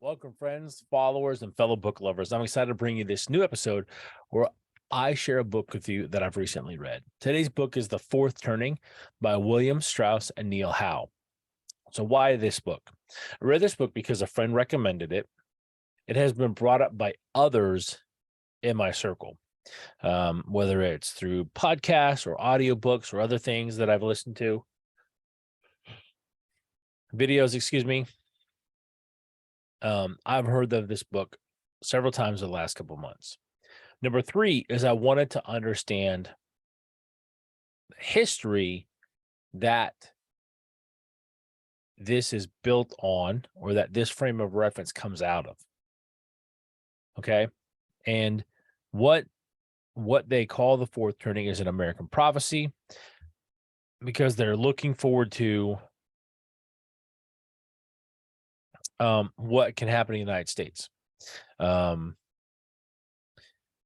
Welcome, friends, followers, and fellow book lovers. I'm excited to bring you this new episode where I share a book with you that I've recently read. Today's book is The Fourth Turning by William Strauss and Neil Howe. So why this book? I read this book because a friend recommended it. It has been brought up by others in my circle, whether it's through podcasts or audiobooks or other things that I've listened to. Videos, excuse me. I've heard of this book several times in the last couple of months. Number three is I wanted to understand history that this is built on, or that this frame of reference comes out of. Okay. And what they call the fourth turning is an American prophecy, because they're looking forward to what can happen in the United States.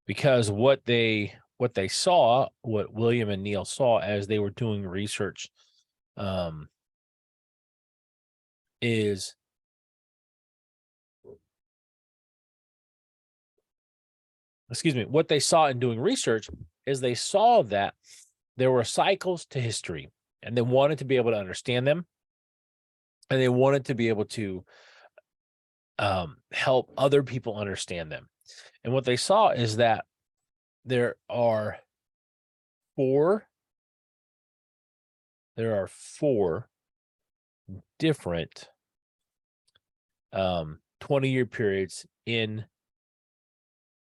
Because what saw, what William and Neil saw as they were doing research, is what they saw in doing research is they saw that there were cycles to history, and they wanted to be able to understand them, and they wanted to be able to help other people understand them. And what they saw is that there are four different 20-year periods in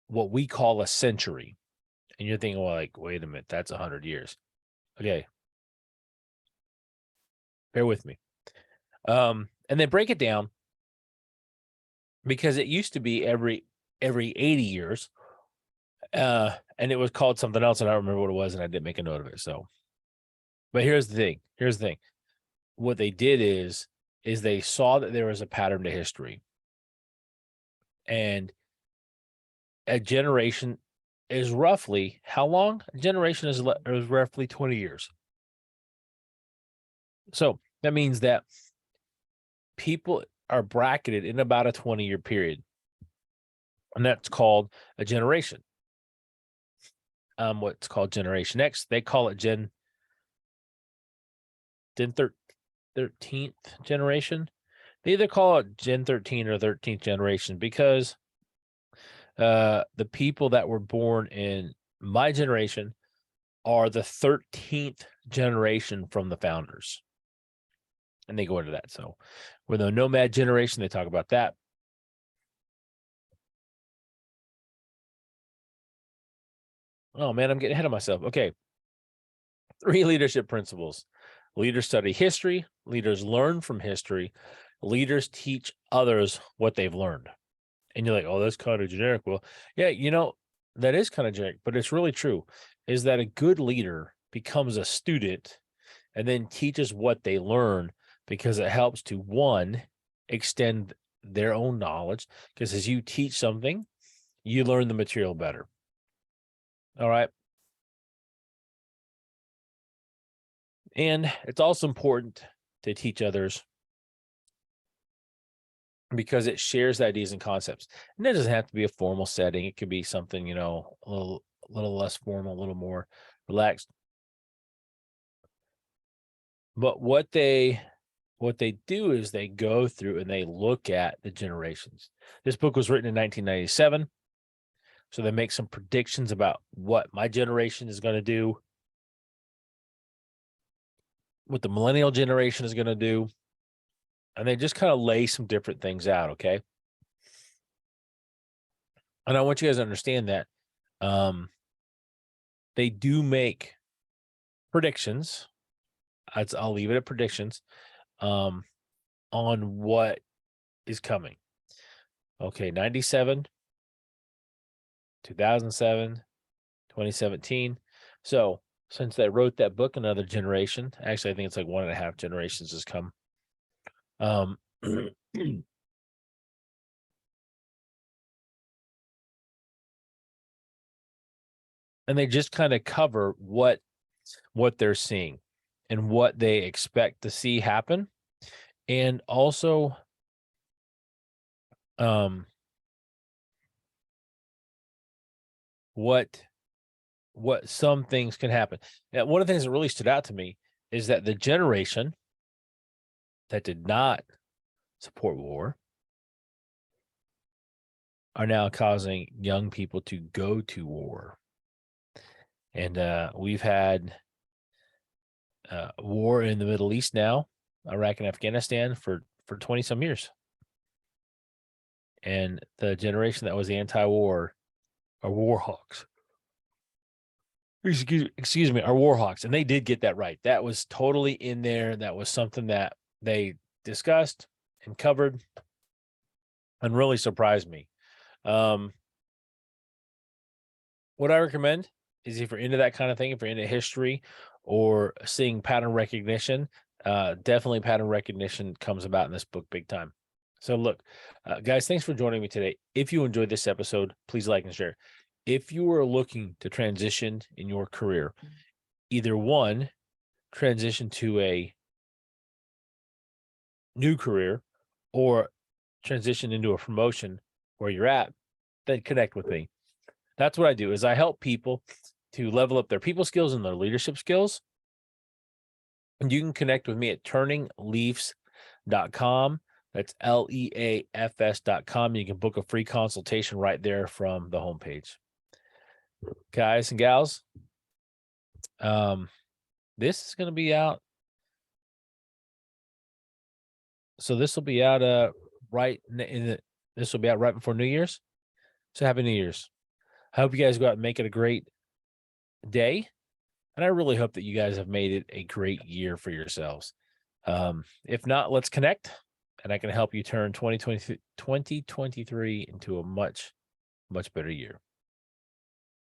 what we call a century. And you're thinking, well, like, wait a minute, that's 100 years. Okay. Bear with me. And then break it down, because it used to be every 80 years. And it was called something else, and I don't remember what it was, and I didn't make a note of it. So, but here's the thing. What they did is they saw that there was a pattern to history. And a generation is roughly how long? A generation is roughly 20 years. So that means that people are bracketed in about a 20-year period, and that's called a generation. What's called Generation X, they call it Gen 13th generation. They either call it Gen 13 or 13th generation, because the people that were born in my generation are the 13th generation from the founders. And they go into that. So with the nomad generation, they talk about that. Oh man, I'm getting ahead of myself. Okay. 3 leadership principles. Leaders study history. Leaders learn from history. Leaders teach others what they've learned. And you're like, oh, that's kind of generic. Well, yeah, that is kind of generic, but it's really true, is that a good leader becomes a student and then teaches what they learn, because it helps to, one, extend their own knowledge, because as you teach something, you learn the material better. All right. And it's also important to teach others, because it shares ideas and concepts. And it doesn't have to be a formal setting. It could be something, a little less formal, a little more relaxed. But what they do is they go through and they look at the generations. This book was written in 1997. So they make some predictions about what my generation is going to do, what the millennial generation is going to do. And they just kind of lay some different things out, okay? And I want you guys to understand that they do make predictions. I'll leave it at predictions on what is coming. Okay, 97, 2007, 2017. So since they wrote that book, another generation, actually, I think it's like 1.5 generations has come. And they just kind of cover what they're seeing and what they expect to see happen. And also what some things can happen. Now, one of the things that really stood out to me is that the generation that did not support war are now causing young people to go to war. And we've had war in the Middle East now, Iraq and Afghanistan, for 20 some years. And the generation that was anti-war are war hawks. Excuse me, are war hawks. And they did get that right. That was totally in there. That was something that they discussed and covered and really surprised me. What I recommend is, if you're into that kind of thing, if you're into history or seeing pattern recognition, definitely pattern recognition comes about in this book big time. So look, guys, thanks for joining me today. If you enjoyed this episode, please like and share. If you are looking to transition in your career, either one, transition to a new career or transition into a promotion where you're at, then connect with me. That's what I do, is I help people to level up their people skills and their leadership skills. And you can connect with me at turningleafs.com. That's LEAFS.com. You can book a free consultation right there from the homepage. Guys and gals, this is going to be out. So this will be out this will be out right before New Year's. So happy New Year's. I hope you guys go out and make it a great day. And I really hope that you guys have made it a great year for yourselves. If not, let's connect, and I can help you turn 2023 into a much, much better year.